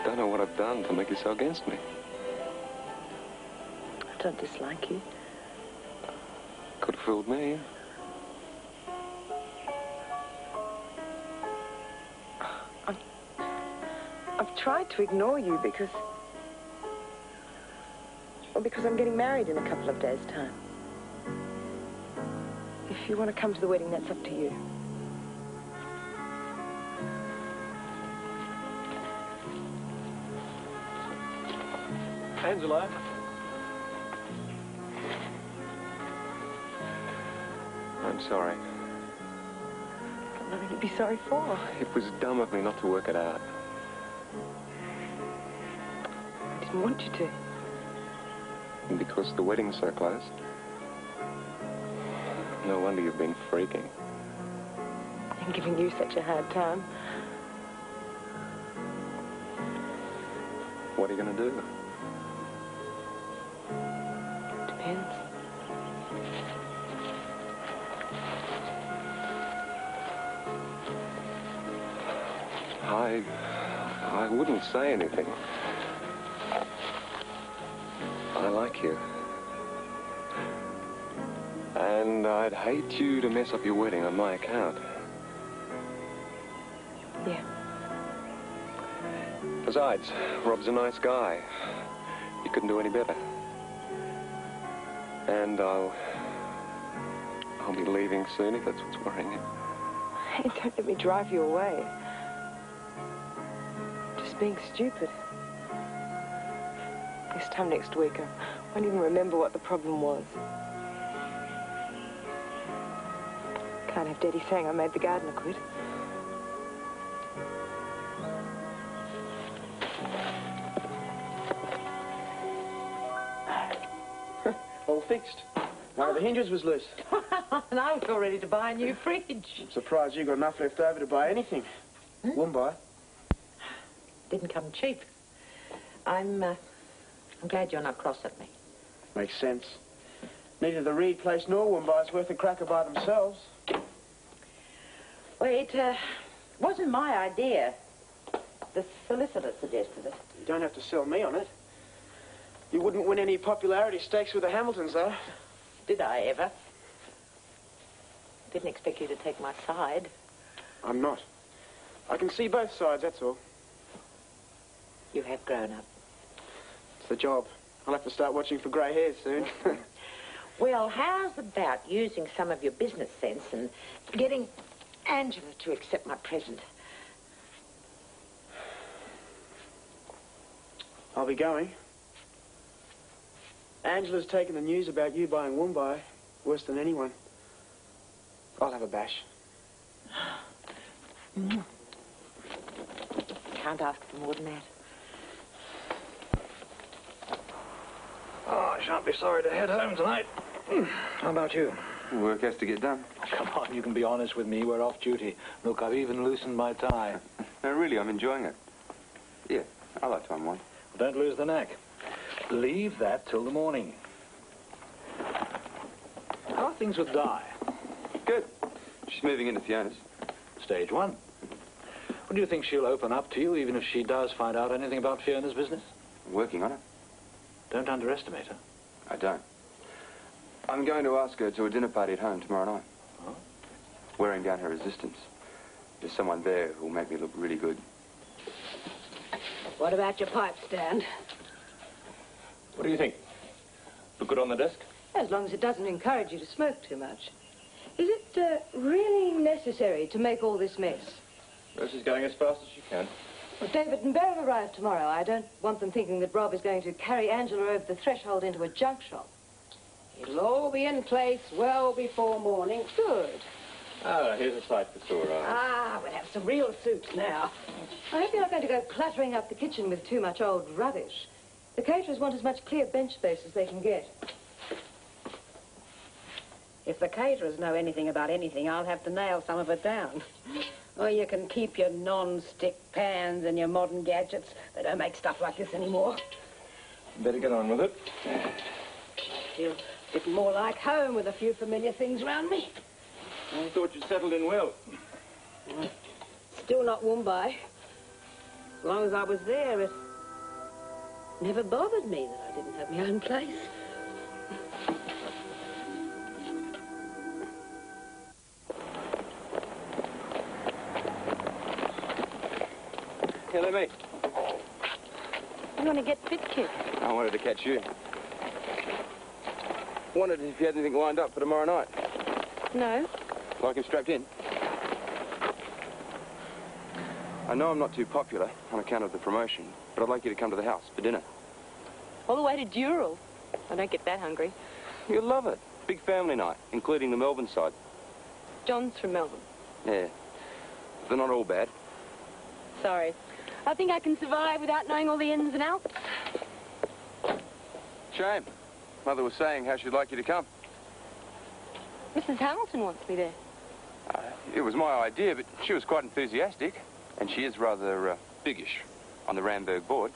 don't know what I've done to make you so against me. I don't dislike you. Could have fooled me. I've tried to ignore you because... Well, because I'm getting married in a couple of days' time. If you want to come to the wedding, that's up to you. Angela. I'm sorry. Got nothing to be sorry for. It was dumb of me not to work it out. I didn't want you to. And because the wedding's so close, no wonder you've been freaking. I'm giving you such a hard time. What are you going to do? Depends. I wouldn't say anything. I like you. And I'd hate you to mess up your wedding on my account. Yeah. Besides, Rob's a nice guy. You couldn't do any better. And I'll be leaving soon if that's what's worrying you. Hey, don't let me drive you away. Just being stupid. This time next week, I won't even remember what the problem was. Can't have Daddy saying I made the gardener quit. All fixed. One of the hinges was loose. And I was all ready to buy a new fridge. I'm surprised you got enough left over to buy anything. Wouldn't buy. Didn't come cheap. I'm glad you're not cross at me. Makes sense. Neither the Reed place nor Wombai's worth a cracker by themselves. Well, it wasn't my idea. The solicitor suggested it. You don't have to sell me on it. You wouldn't win any popularity stakes with the Hamiltons, though. Did I ever? Didn't expect you to take my side. I'm not. I can see both sides, that's all. You have grown up. It's the job. I'll have to start watching for grey hairs soon. Well, how's about using some of your business sense and getting Angela to accept my present? I'll be going. Angela's taken the news about you buying Wombai worse than anyone. I'll have a bash. Can't ask for more than that. Oh, I shan't be sorry to head home tonight. How about you? Work has to get done. Come on, you can be honest with me. We're off duty. Look, I've even loosened my tie. No, really, I'm enjoying it. Yeah, I like to unwind. Well, don't lose the knack. Leave that till the morning. How are things with Di? Good. She's moving into Fiona's. Stage one. Well, do you think she'll open up to you, even if she does find out anything about Fiona's business? I'm working on it. Don't underestimate her. I don't. I'm going to ask her to a dinner party at home tomorrow night. Oh? Wearing down her resistance. There's someone there who'll make me look really good. What about your pipe stand? What do you think? Look good on the desk? As long as it doesn't encourage you to smoke too much. Is it really necessary to make all this mess? Rosie's going as fast as she can. Well, David and Beryl arrive tomorrow. I don't want them thinking that Rob is going to carry Angela over the threshold into a junk shop. It'll all be in place well before morning. Good. Ah, here's a sight for sore eyes. Ah, we'll have some real soups now. I hope you're not going to go cluttering up the kitchen with too much old rubbish. The caterers want as much clear bench space as they can get. If the caterers know anything about anything, I'll have to nail some of it down. Or you can keep your non-stick pans and your modern gadgets. They don't make stuff like this anymore. Better get on with it. I feel a bit more like home with a few familiar things around me. I thought you'd settled in well. Still not Wombai. As long as I was there, it never bothered me that I didn't have my own place. Here, let me. You want to get fit, kid? I wanted to catch you. Wondered if you had anything lined up for tomorrow night. No. Like him strapped in. I know I'm not too popular on account of the promotion, but I'd like you to come to the house for dinner. All the way to Dural. I don't get that hungry. You'll love it. Big family night, including the Melbourne side. John's from Melbourne. Yeah. They're not all bad. Sorry. I think I can survive without knowing all the ins and outs. Shame. Mother was saying how she'd like you to come. Mrs. Hamilton wants me there. It was my idea, but she was quite enthusiastic. And she is rather biggish on the Ramberg board.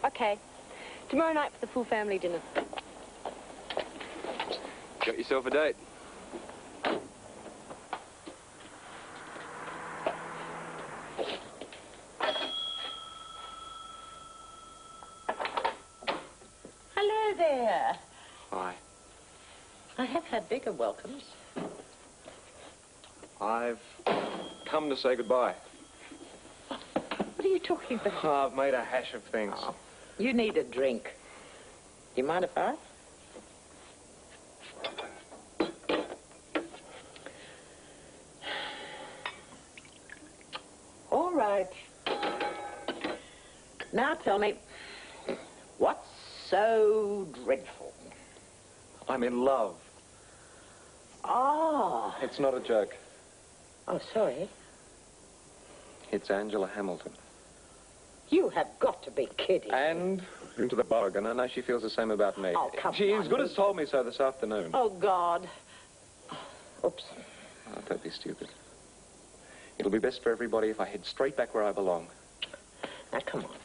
Okay. Tomorrow night for the full family dinner. Got yourself a date. Hello there. Hi. I have had bigger welcomes. I've come to say goodbye. What are you talking about? I've made a hash of things. Oh, you need a drink. Do you mind if I? All right. Now tell me, what's so dreadful? I'm in love. Oh. It's not a joke. Oh, sorry. It's Angela Hamilton. You have got to be kidding. And into the bargain, I know she feels the same about me. Oh, come She on, as good as Luke. told me so this afternoon. Oh, God. Oops. Oh, don't be stupid. It'll be best for everybody if I head straight back where I belong. Now, come on.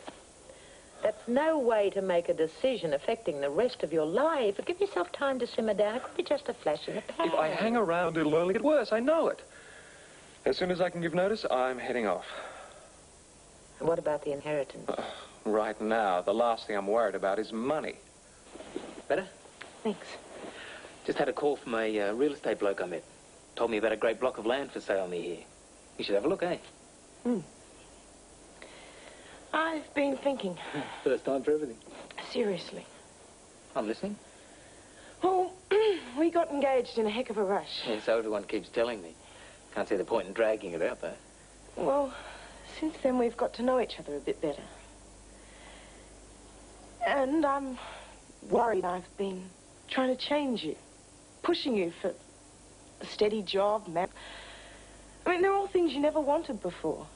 That's no way to make a decision affecting the rest of your life. Give yourself time to simmer down. It could be just a flash in the pan. If I hang around, it'll only get worse. I know it. As soon as I can give notice, I'm heading off. What about the inheritance? Right now, the last thing I'm worried about is money. Better? Thanks. Just had a call from a real estate bloke I met. Told me about a great block of land for sale near here. You should have a look, eh? I've been thinking. First time for everything. Seriously. I'm listening. Well, we got engaged in a heck of a rush. Yeah, so everyone keeps telling me. Can't see the point in dragging it out, though. Well, since then we've got to know each other a bit better. And I'm worried I've been trying to change you. Pushing you for a steady job, man. I mean, they're all things you never wanted before.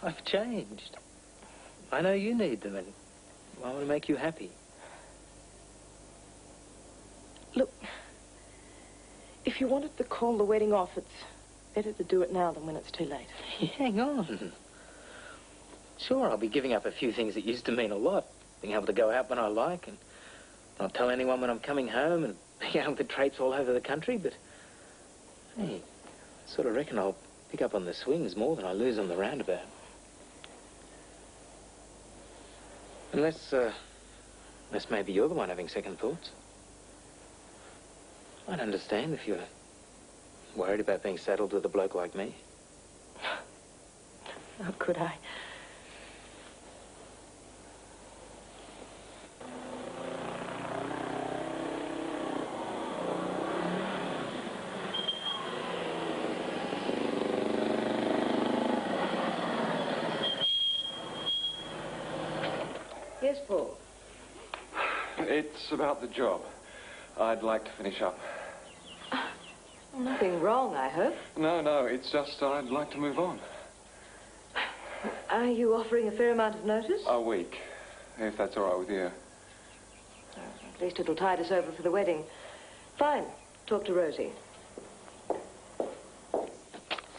I've changed. I know you need them, and I want to make you happy. Look, if you wanted to call the wedding off, it's better to do it now than when it's too late. Hang on. Sure, I'll be giving up a few things that used to mean a lot. Being able to go out when I like and not tell anyone when I'm coming home and being able to traipse all over the country, but hey, I sort of reckon I'll pick up on the swings more than I lose on the roundabout. Unless maybe you're the one having second thoughts. I'd understand if you're worried about being saddled with a bloke like me. How could I? Yes, Paul. It's about the job. I'd like to finish up. Nothing wrong, I hope. No, it's just I'd like to move on. Are you offering a fair amount of notice? A week, if that's all right with you. At least it'll tide us over for the wedding. Fine. Talk to Rosie.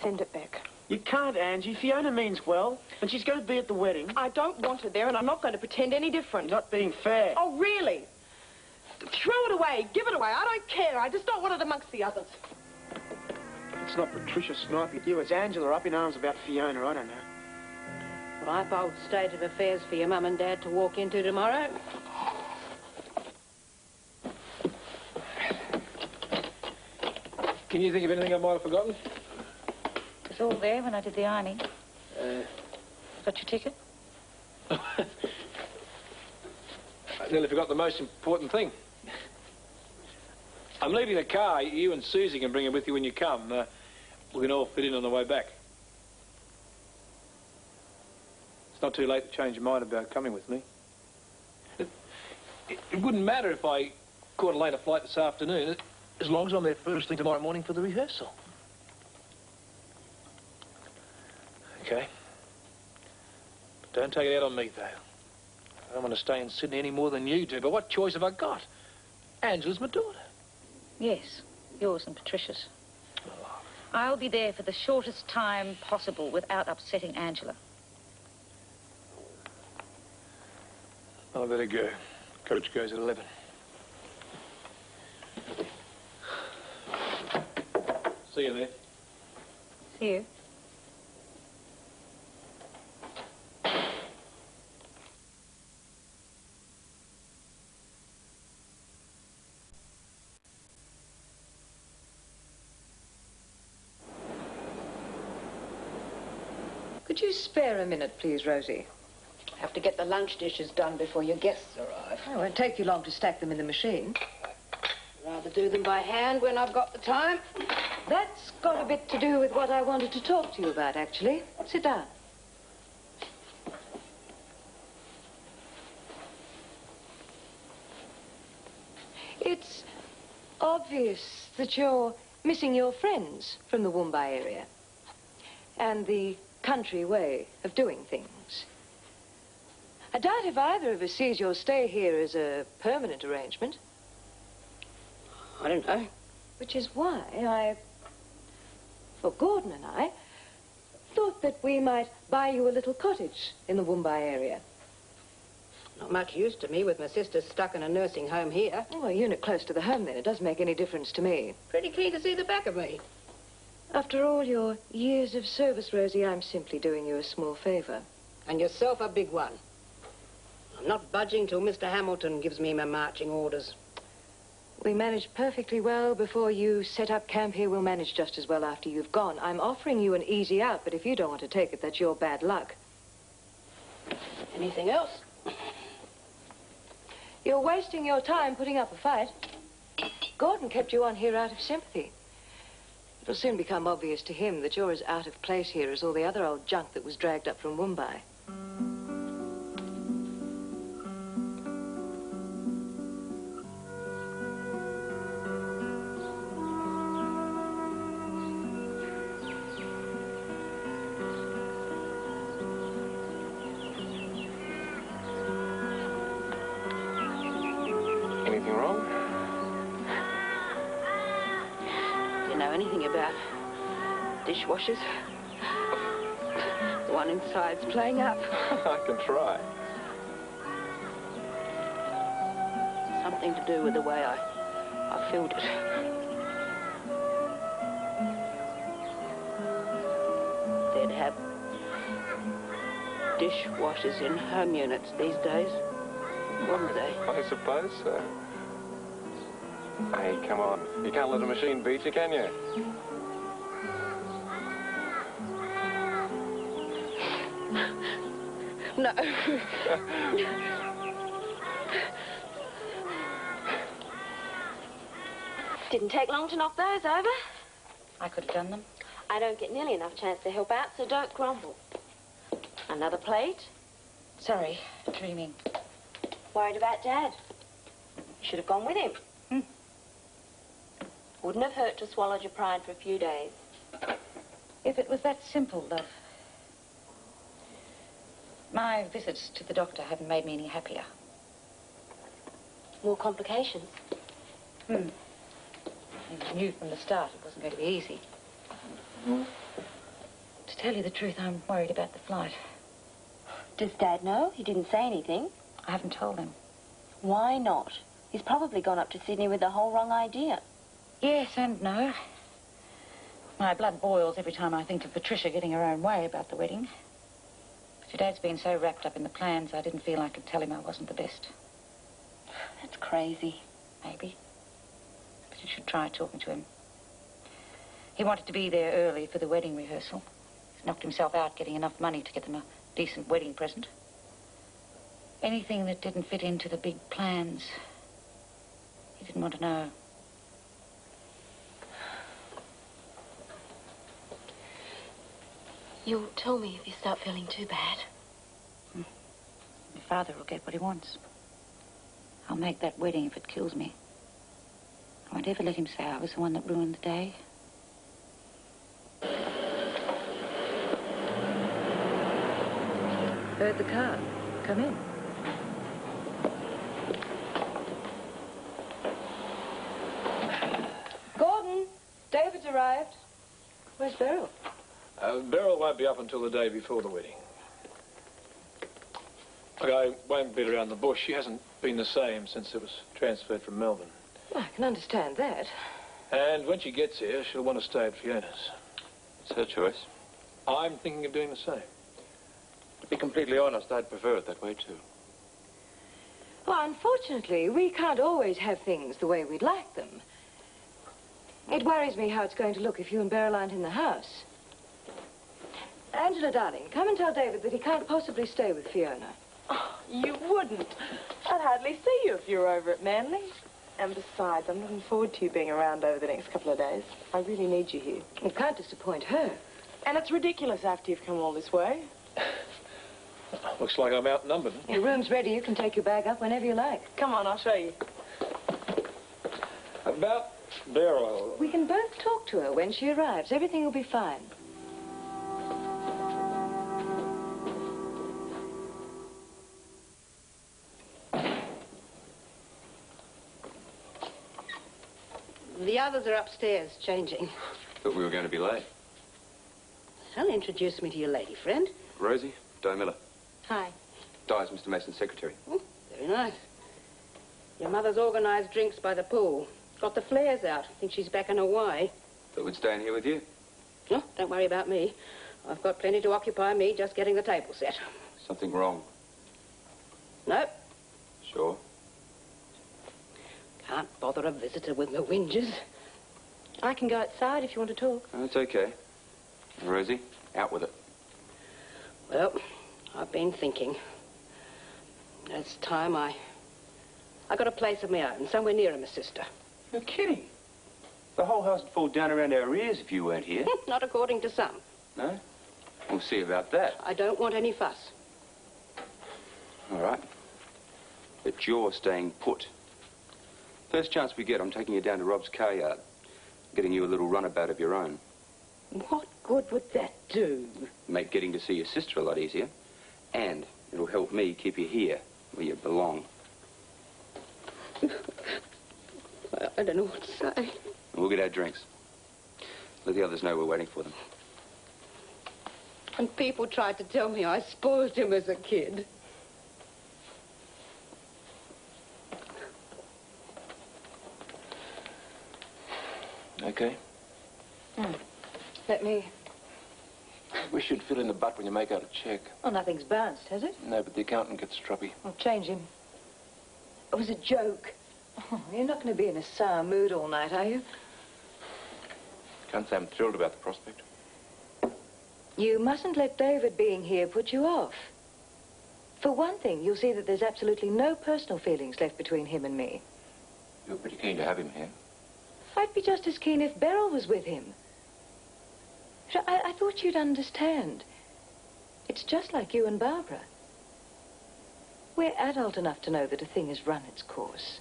Send it back. You can't, Angie. Fiona means well, and she's going to be at the wedding. I don't want her there, and I'm not going to pretend any different. You're not being fair. Oh, really? Throw it away. Give it away. I don't care. I just don't want it amongst the others. It's not Patricia sniping at you. It's Angela up in arms about Fiona. I don't know. Ripe old state of affairs for your mum and dad to walk into tomorrow. Can you think of anything I might have forgotten? It was all there when I did the ironing. Got your ticket? I nearly forgot the most important thing. I'm leaving the car. You and Susie can bring it with you when you come. We can all fit in on the way back. It's not too late to change your mind about coming with me. It wouldn't matter if I caught a later flight this afternoon, as long as I'm there first thing tomorrow morning for the rehearsal. Okay. But don't take it out on me, though. I don't want to stay in Sydney any more than you do, but what choice have I got? Angela's my daughter. Yes, yours and Patricia's. I'll be there for the shortest time possible without upsetting Angela. I better go. Coach goes at 11. See you there. See you. Could you spare a minute, please, Rosie? Have to get the lunch dishes done before your guests arrive. Oh, it won't take you long to stack them in the machine. Rather do them by hand when I've got the time. That's got a bit to do with what I wanted to talk to you about, actually. Sit down. It's obvious that you're missing your friends from the Woombye area and the country way of doing things. I doubt if either of us sees your stay here as a permanent arrangement. I don't know. Which is why for Gordon and I, thought that we might buy you a little cottage in the Woombye area. Not much use to me with my sister stuck in a nursing home here. Oh, a unit close to the home, then. It doesn't make any difference to me. Pretty keen to see the back of me. After all your years of service, Rosie, I'm simply doing you a small favor. And yourself a big one. I'm not budging till Mr. Hamilton gives me my marching orders. We managed perfectly well before you set up camp here. We'll manage just as well after you've gone. I'm offering you an easy out, but if you don't want to take it, that's your bad luck. Anything else? You're wasting your time putting up a fight. Gordon kept you on here out of sympathy. It'll soon become obvious to him that you're as out of place here as all the other old junk that was dragged up from Woombye. Anything wrong? Do you know anything about dishwashers? The one inside's playing up. I can try. Something to do with the way I filled it. They'd have dishwashers in home units these days, wouldn't they? I suppose so. Hey, come on. You can't let a machine beat you, can you? No. Didn't take long to knock those over. I could have done them. I don't get nearly enough chance to help out, so don't grumble. Another plate? Sorry, dreaming. Worried about Dad. You should have gone with him. Wouldn't have hurt to swallow your pride for a few days. If it was that simple, love. My visits to the doctor haven't made me any happier. More complications? I knew from the start it wasn't going to be easy. To tell you the truth, I'm worried about the flight. Does Dad know? He didn't say anything. I haven't told him. Why not? He's probably gone up to Sydney with the whole wrong idea. Yes and no. My blood boils every time I think of Patricia getting her own way about the wedding. Your Dad's been so wrapped up in the plans, I didn't feel I could tell him I wasn't the best. That's crazy. Maybe. But you should try talking to him. He wanted to be there early for the wedding rehearsal. He's knocked himself out getting enough money to get them a decent wedding present. Anything that didn't fit into the big plans, he didn't want to know. You'll tell me if you start feeling too bad. Your father will get what he wants. I'll make that wedding if it kills me. I won't ever let him say I was the one that ruined the day. Heard the car. Come in. Gordon, David's arrived. Where's Beryl? Beryl won't be up until the day before the wedding. Look, I won't beat around the bush. She hasn't been the same since it was transferred from Melbourne. Well, I can understand that. And when she gets here, she'll want to stay at Fiona's. It's her choice. I'm thinking of doing the same. To be completely honest, I'd prefer it that way, too. Well, unfortunately, we can't always have things the way we'd like them. It worries me how it's going to look if you and Beryl aren't in the house. Angela, darling, come and tell David that he can't possibly stay with Fiona. Oh, you wouldn't. I'd hardly see you if you were over at Manly. And besides, I'm looking forward to you being around over the next couple of days. I really need you here. You can't disappoint her. And it's ridiculous after you've come all this way. Looks like I'm outnumbered. Your room's ready. You can take your bag up whenever you like. Come on, I'll show you. About Beryl. We can both talk to her when she arrives. Everything will be fine. The others are upstairs, changing. Thought we were going to be late. Well, introduce me to your lady friend. Rosie, Di Miller. Hi. Di's Mr. Mason's secretary. Oh, very nice. Your mother's organised drinks by the pool. Got the flares out. Think she's back in Hawaii. Thought we'd stay in here with you. No, don't worry about me. I've got plenty to occupy me just getting the table set. Something wrong. Nope. Sure. Can't bother a visitor with my whinges. I can go outside if you want to talk. That's okay. Rosie, out with it. Well, I've been thinking. It's time I got a place of my own, somewhere nearer my sister. You're kidding. The whole house would fall down around our ears if you weren't here. Not according to some. No? We'll see about that. I don't want any fuss. All right. But you're staying put. First chance we get, I'm taking you down to Rob's car yard. Getting you a little runabout of your own. What good would that do? Make getting to see your sister a lot easier. And it'll help me keep you here, where you belong. I don't know what to say. We'll get our drinks. Let the others know we're waiting for them. And people tried to tell me I spoiled him as a kid. Okay. Let me... We should fill in the butt when you make out a check. Oh, nothing's bounced, has it? No, but the accountant gets stroppy. I'll change him. It was a joke. Oh, you're not going to be in a sour mood all night, are you? Can't say I'm thrilled about the prospect. You mustn't let David being here put you off. For one thing, you'll see that there's absolutely no personal feelings left between him and me. You're pretty keen to have him here. I'd be just as keen if Beryl was with him. I thought you'd understand. It's just like you and Barbara. We're adult enough to know that a thing has run its course.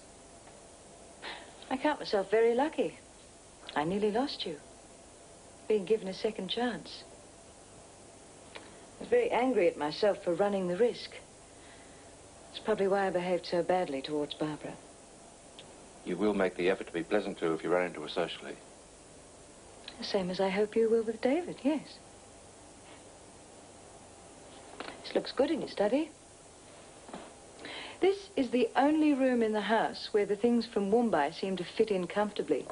I count myself very lucky. I nearly lost you. Being given a second chance. I was very angry at myself for running the risk. It's probably why I behaved so badly towards Barbara. You will make the effort to be pleasant to her if you run into her socially. The same as I hope you will with David, yes. This looks good in your study. This is the only room in the house where the things from Mumbai seem to fit in comfortably.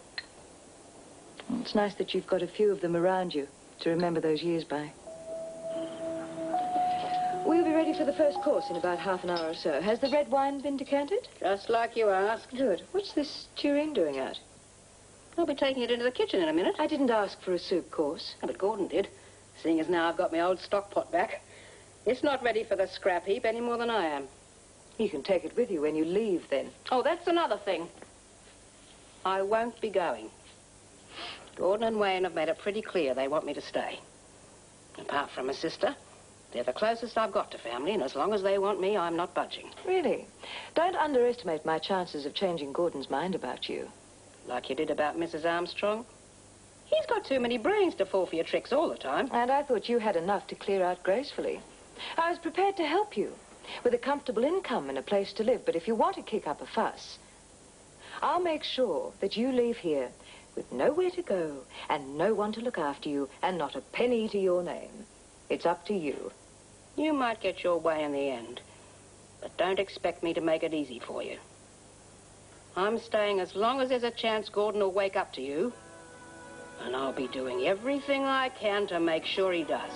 It's nice that you've got a few of them around you to remember those years by. ready for the first course in about half an hour or so. Has the red wine been decanted? Just like you asked. Good. What's this tureen doing out? I'll be taking it into the kitchen in a minute. I didn't ask for a soup course. Oh, but Gordon did, seeing as now I've got my old stock pot back. It's not ready for the scrap heap any more than I am. You can take it with you when you leave, then. Oh, that's another thing. I won't be going. Gordon and Wayne have made it pretty clear they want me to stay. Apart from my sister, they're the closest I've got to family, and as long as they want me, I'm not budging. Really? Don't underestimate my chances of changing Gordon's mind about you. Like you did about Mrs. Armstrong? He's got too many brains to fall for your tricks all the time. And I thought you had enough to clear out gracefully. I was prepared to help you, with a comfortable income and a place to live, but if you want to kick up a fuss, I'll make sure that you leave here with nowhere to go and no one to look after you and not a penny to your name. It's up to you. You might get your way in the end, but don't expect me to make it easy for you. I'm staying as long as there's a chance Gordon will wake up to you, and I'll be doing everything I can to make sure he does.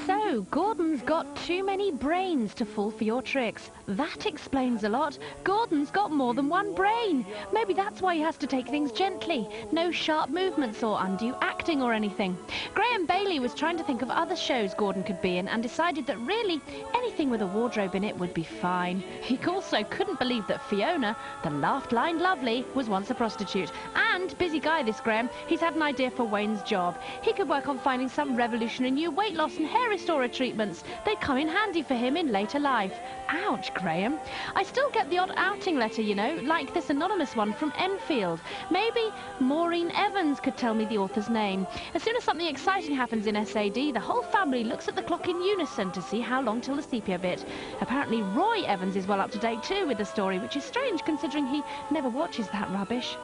So, Gordon's got too many brains to fall for your tricks. That explains a lot. Gordon's got more than one brain. Maybe that's why he has to take things gently. No sharp movements or undue acting or anything. Graham Bailey was trying to think of other shows Gordon could be in and decided that really anything with a wardrobe in it would be fine. He also couldn't believe that Fiona, the laughed-lined lovely, was once a prostitute. And, busy guy this Graham, he's had an idea for Wayne's job. He could work on finding some revolutionary new weight loss and hair restorer treatments. They'd come in handy for him in later life. Ouch, Graham. I still get the odd outing letter, you know, like this anonymous one from Enfield. Maybe Maureen Evans could tell me the author's name. As soon as something exciting happens in SAD, the whole family looks at the clock in unison to see how long till the sepia bit. Apparently Roy Evans is well up to date too with the story, which is strange considering he never watches that rubbish.